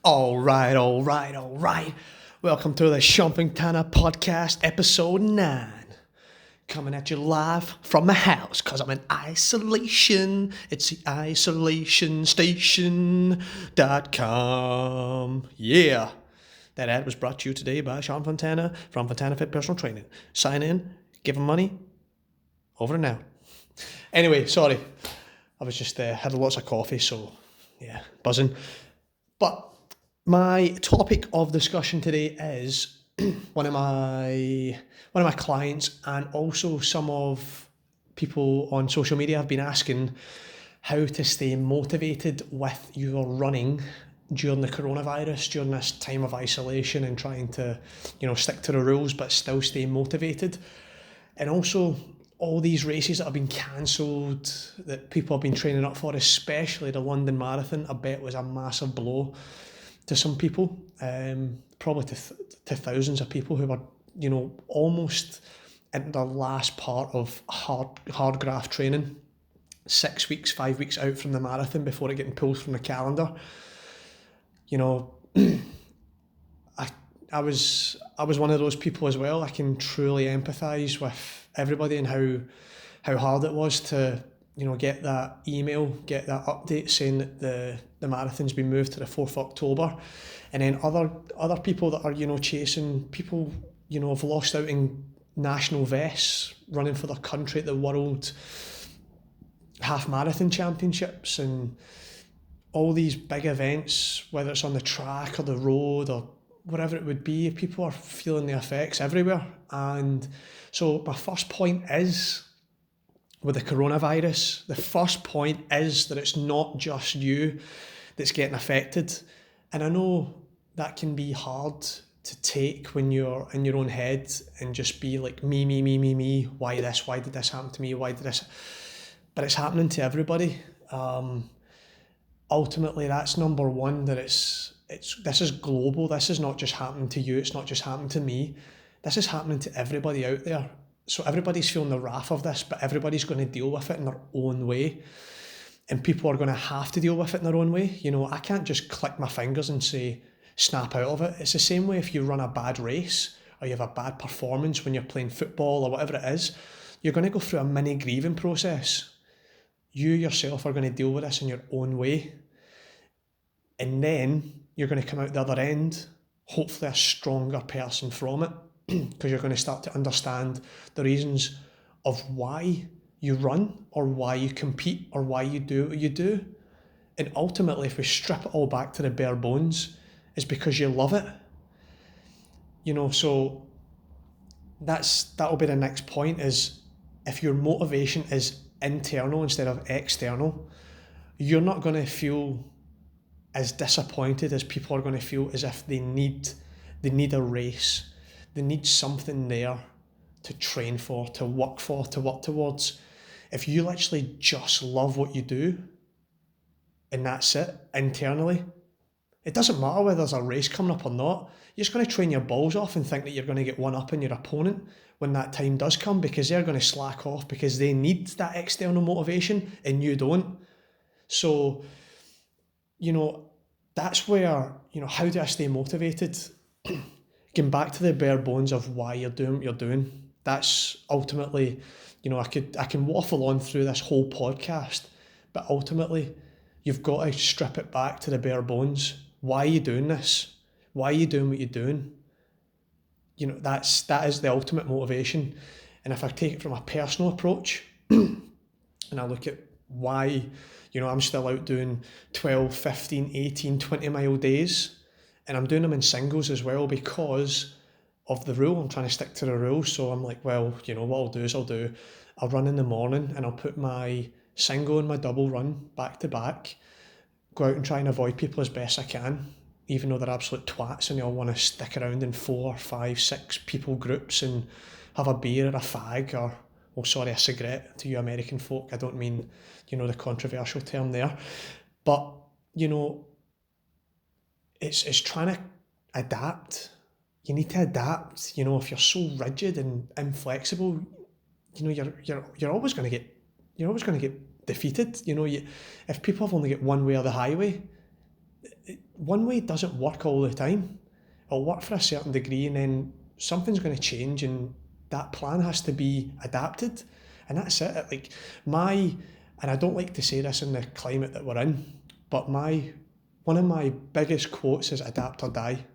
All right. Welcome to the Fontana podcast, episode 9. Coming at you live from my house because I'm in isolation. It's the isolationstation.com. Yeah. That ad was brought to you today by Sean Fontana from Fontana Fit Personal Training. Sign in, give him money, over and out. Anyway, sorry. I was just had lots of coffee, so yeah, buzzing. But my topic of discussion today is one of my clients, and also some of people on social media have been asking how to stay motivated with your running during the coronavirus, during this time of isolation, and trying to, stick to the rules but still stay motivated. And also all these races that have been cancelled that people have been training up for, especially the London Marathon, I bet was a massive blow to some people, probably to thousands of people who were, almost into the last part of hard graft training, 6 weeks, 5 weeks out from the marathon before it getting pulled from the calendar. I was one of those people as well. I can truly empathise with everybody and how hard it was to get that email, get that update saying that the marathon's been moved to the 4th of October, and then other people that are chasing people have lost out in national vests running for their country at the World Half Marathon Championships and all these big events, whether it's on the track or the road or whatever it would be. People are feeling the effects everywhere. And so my first point is, with the coronavirus, the first point is that it's not just you that's getting affected. And I know that can be hard to take when you're in your own head and just be like, me, why this, why did this happen to me, why did this, but it's happening to everybody. Ultimately, that's number one, that this is global. This is not just happening to you, it's not just happening to me, this is happening to everybody out there. So everybody's feeling the wrath of this, but everybody's going to deal with it in their own way. And people are going to have to deal with it in their own way. I can't just click my fingers and say, snap out of it. It's the same way if you run a bad race or you have a bad performance when you're playing football or whatever it is. You're going to go through a mini grieving process. You yourself are going to deal with this in your own way. And then you're going to come out the other end, hopefully a stronger person from it, because you're going to start to understand the reasons of why you run or why you compete or why you do what you do. And ultimately, if we strip it all back to the bare bones, it's because you love it. So that'll be the next point, is if your motivation is internal instead of external, you're not going to feel as disappointed as people are going to feel as if they need a race. They need something there to train for, to work towards. If you literally just love what you do, and that's it, internally, it doesn't matter whether there's a race coming up or not. You're just going to train your balls off and think that you're going to get one up in your opponent when that time does come, because they're going to slack off because they need that external motivation and you don't. So, that's where, how do I stay motivated? Getting back to the bare bones of why you're doing what you're doing. That's ultimately, I can waffle on through this whole podcast, but ultimately you've got to strip it back to the bare bones. Why are you doing this? Why are you doing what you're doing? That is the ultimate motivation. And if I take it from a personal approach and I look at why, I'm still out doing 12, 15, 18, 20 mile days, and I'm doing them in singles as well because of the rule. I'm trying to stick to the rule. So I'm like, well, what I'll do is I'll run in the morning and I'll put my single and my double run back to back, go out and try and avoid people as best I can, even though they're absolute twats and they all want to stick around in 4, 5, 6 people groups and have a beer or a fag or, a cigarette to you American folk. I don't mean, the controversial term there. But, it's trying to adapt. You need to adapt. If you're so rigid and inflexible, you're always going to get defeated. If people have only got one way or the highway, one way doesn't work all the time. It'll work for a certain degree, and then something's going to change, and that plan has to be adapted. And that's it. Like and I don't like to say this in the climate that we're in, but one of my biggest quotes is adapt or die.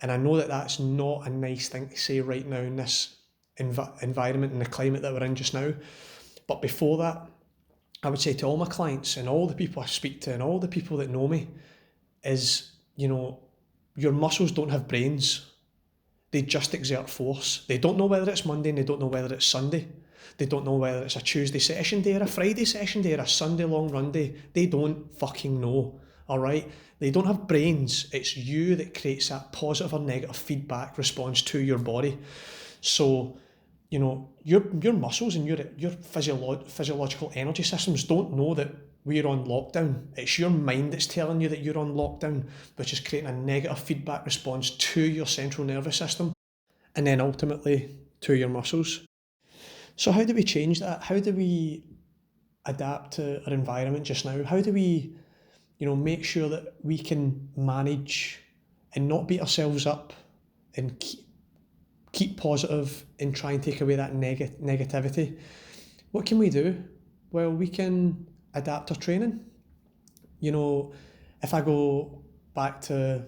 And I know that that's not a nice thing to say right now in this environment and the climate that we're in just now. But before that, I would say to all my clients and all the people I speak to and all the people that know me is, your muscles don't have brains. They just exert force. They don't know whether it's Monday and they don't know whether it's Sunday. They don't know whether it's a Tuesday session day or a Friday session day or a Sunday long run day. They don't fucking know, all right? They don't have brains. It's you that creates that positive or negative feedback response to your body. So, your muscles and your physiological energy systems don't know that we're on lockdown. It's your mind that's telling you that you're on lockdown, which is creating a negative feedback response to your central nervous system and then ultimately to your muscles. So how do we change that? How do we adapt to our environment just now? How do we, make sure that we can manage and not beat ourselves up and keep positive and try and take away that negativity? What can we do? Well, we can adapt our training. If I go back to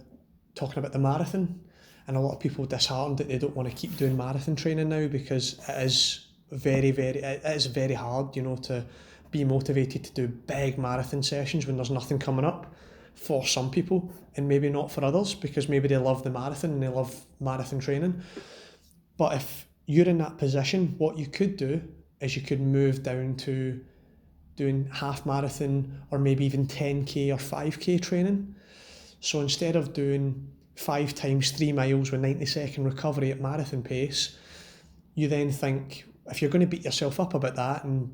talking about the marathon, and a lot of people disheartened that they don't want to keep doing marathon training now because it is very hard, to be motivated to do big marathon sessions when there's nothing coming up for some people, and maybe not for others because maybe they love the marathon and they love marathon training. But if you're in that position, what you could do is you could move down to doing half marathon or maybe even 10k or 5k training. So instead of doing 5 times 3 miles with 90-second recovery at marathon pace, you then think, if you're going to beat yourself up about that and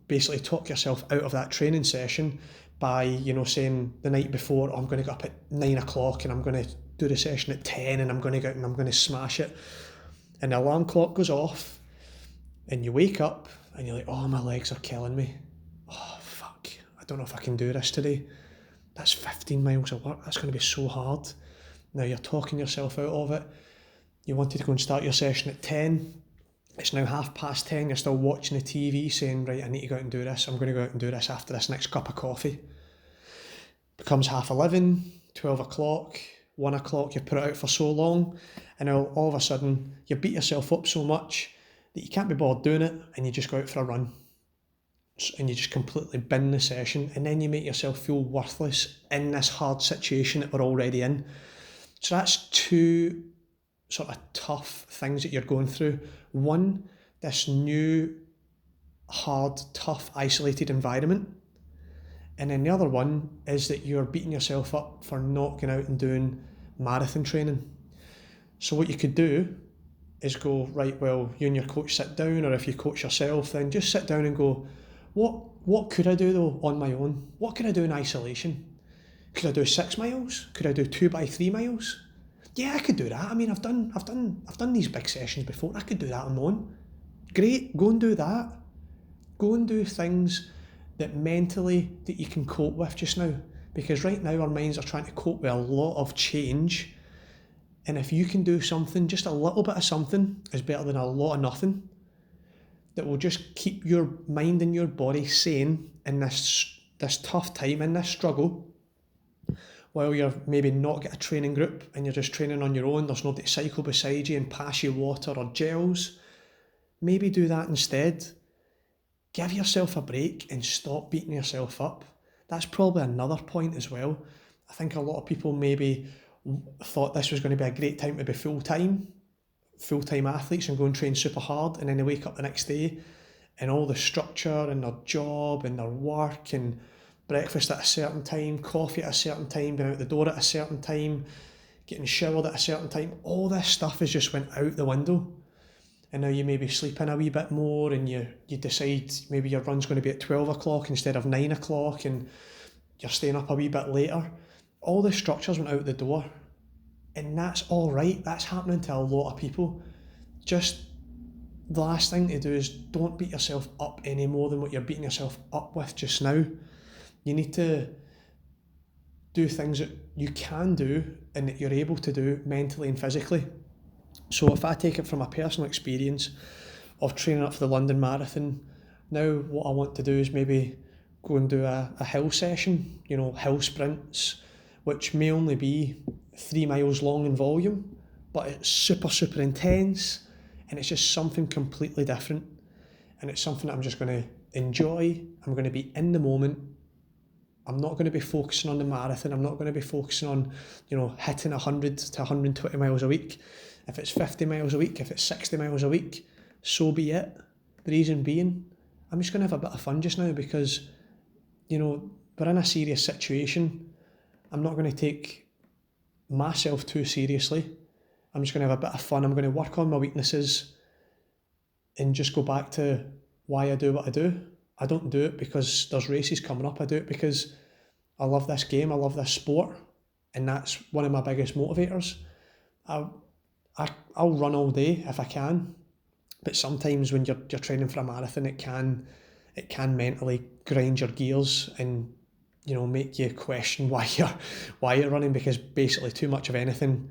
basically talk yourself out of that training session by, saying the night before, I'm going to get up at 9 o'clock and I'm going to do the session at 10 and I'm going to go out and I'm going to smash it. And the alarm clock goes off and you wake up and you're like, oh, my legs are killing me. Oh, fuck, I don't know if I can do this today. That's 15 miles of work. That's going to be so hard. Now you're talking yourself out of it. You wanted to go and start your session at 10. It's now 10:30. You're still watching the TV saying, right, I need to go out and do this. I'm going to go out and do this after this next cup of coffee. Becomes 11:30, 12 o'clock, 1 o'clock. You've put it out for so long. And now all of a sudden you beat yourself up so much that you can't be bothered doing it and you just go out for a run. And you just completely bin the session, and then you make yourself feel worthless in this hard situation that we're already in. So that's 2 sort of tough things that you're going through. One, this new, hard, tough, isolated environment. And then the other one is that you're beating yourself up for not going out and doing marathon training. So what you could do is go, right, well, you and your coach sit down, or if you coach yourself, then just sit down and go, what could I do though on my own? What could I do in isolation? Could I do 6 miles? Could I do 2 by 3 miles? Yeah, I could do that. I mean, I've done these big sessions before. I could do that on my own. Great, go and do that. Go and do things that mentally that you can cope with just now. Because right now our minds are trying to cope with a lot of change. And if you can do something, just a little bit of something is better than a lot of nothing. That will just keep your mind and your body sane in this tough time, in this struggle, while you're maybe not get a training group and you're just training on your own. There's nobody to cycle beside you and pass you water or gels. Maybe do that instead. Give yourself a break and stop beating yourself up. That's probably another point as well. I think a lot of people maybe thought this was going to be a great time to be full-time athletes and go and train super hard, and then they wake up the next day and all the structure and their job and their work and breakfast at a certain time, coffee at a certain time, being out the door at a certain time, getting showered at a certain time, all this stuff has just went out the window. And now you maybe sleep in a wee bit more and you decide maybe your run's going to be at 12 o'clock instead of 9 o'clock and you're staying up a wee bit later. All the structures went out the door. And that's all right. That's happening to a lot of people. Just the last thing to do is don't beat yourself up any more than what you're beating yourself up with just now. You need to do things that you can do and that you're able to do mentally and physically. So if I take it from a personal experience of training up for the London Marathon, now what I want to do is maybe go and do a hill session, hill sprints, which may only be 3 miles long in volume, but it's super, super intense, and it's just something completely different. And it's something that I'm just going to enjoy. I'm going to be in the moment. I'm not going to be focusing on the marathon. I'm not going to be focusing on, hitting 100 to 120 miles a week. If it's 50 miles a week, if it's 60 miles a week, so be it. The reason being, I'm just going to have a bit of fun just now because, we're in a serious situation. I'm not going to take myself too seriously. I'm just going to have a bit of fun. I'm going to work on my weaknesses and just go back to why I do what I do. I don't do it because there's races coming up. I do it because I love this game. I love this sport. And that's one of my biggest motivators. I'll run all day if I can. But sometimes when you're training for a marathon, it can mentally grind your gears and make you question why you're running, because basically too much of anything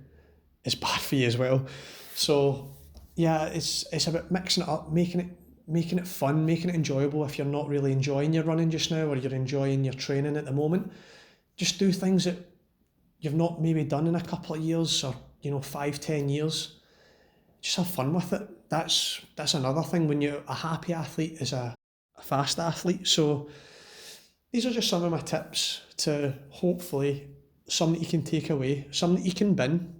is bad for you as well. So yeah, it's about mixing it up, making it fun, making it enjoyable. If you're not really enjoying your running just now, or you're enjoying your training at the moment, just do things that you've not maybe done in a couple of years, or 5-10 years. Just have fun with it. That's another thing when you're a happy athlete is a fast athlete. So these are just some of my tips to hopefully some that you can take away, some that you can bin.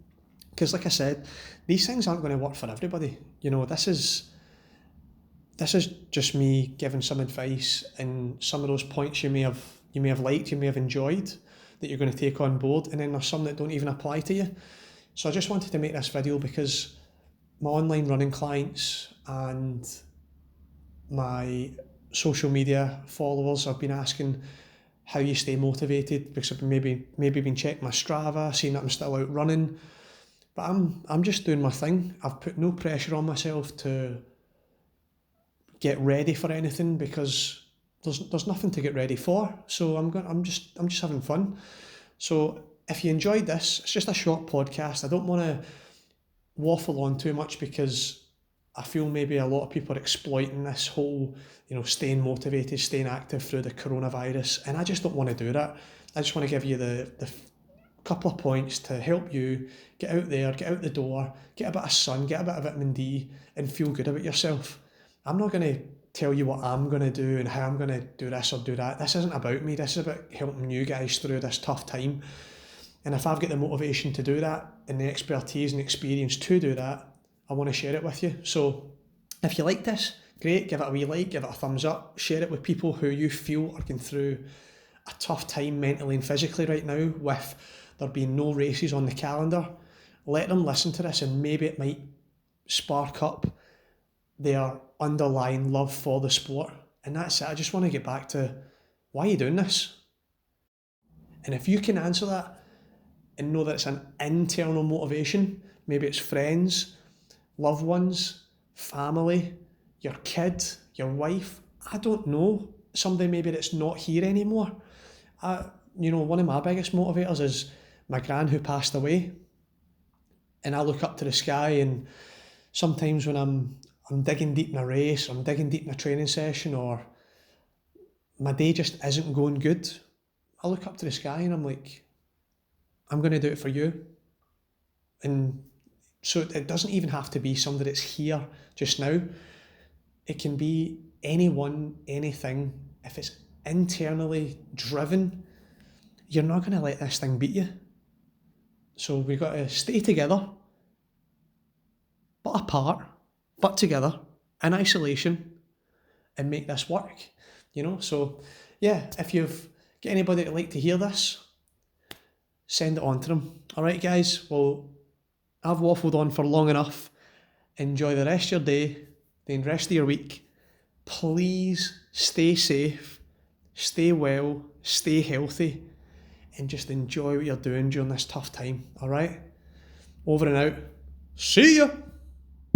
Because like I said, these things aren't going to work for everybody. This is just me giving some advice, and some of those points you may have liked, you may have enjoyed, that you're going to take on board, and then there's some that don't even apply to you. So I just wanted to make this video because my online running clients and my social media followers have been asking how you stay motivated, because I've maybe been checking my Strava, seeing that I'm still out running. But I'm just doing my thing. I've put no pressure on myself to get ready for anything, because there's nothing to get ready for. So I'm just having fun. So if you enjoyed this, it's just a short podcast. I don't want to waffle on too much, because I feel maybe a lot of people are exploiting this whole, staying motivated, staying active through the coronavirus, and I just don't want to do that. I just want to give you the couple of points to help you get out there, get out the door, get a bit of sun, get a bit of vitamin D, and feel good about yourself. I'm not going to tell you what I'm going to do and how I'm going to do this or do that. This isn't about me. This is about helping you guys through this tough time. And if I've got the motivation to do that, and the expertise and experience to do that, I want to share it with you. So if you like this, great, give it a wee like, give it a thumbs up, share it with people who you feel are going through a tough time mentally and physically right now, with there being no races on the calendar. Let them listen to this, and maybe it might spark up their underlying love for the sport. And that's it. I just want to get back to, why are you doing this? And if you can answer that and know that it's an internal motivation, maybe it's friends, loved ones, family, your kid, your wife, I don't know, somebody maybe that's not here anymore. One of my biggest motivators is my gran, who passed away. And I look up to the sky, and sometimes when I'm digging deep in a race, or I'm digging deep in a training session, or my day just isn't going good, I look up to the sky and I'm like, I'm going to do it for you. And so it doesn't even have to be somebody that's here just now. It can be anyone, anything. If it's internally driven, you're not going to let this thing beat you. So we've got to stay together, but apart, but together, in isolation, and make this work, So yeah, if you've got anybody that'd like to hear this, send it on to them. All right, guys, well, I've waffled on for long enough. Enjoy the rest of your day, the rest of your week. Please stay safe, stay well, stay healthy, and just enjoy what you're doing during this tough time, all right? Over and out. See ya!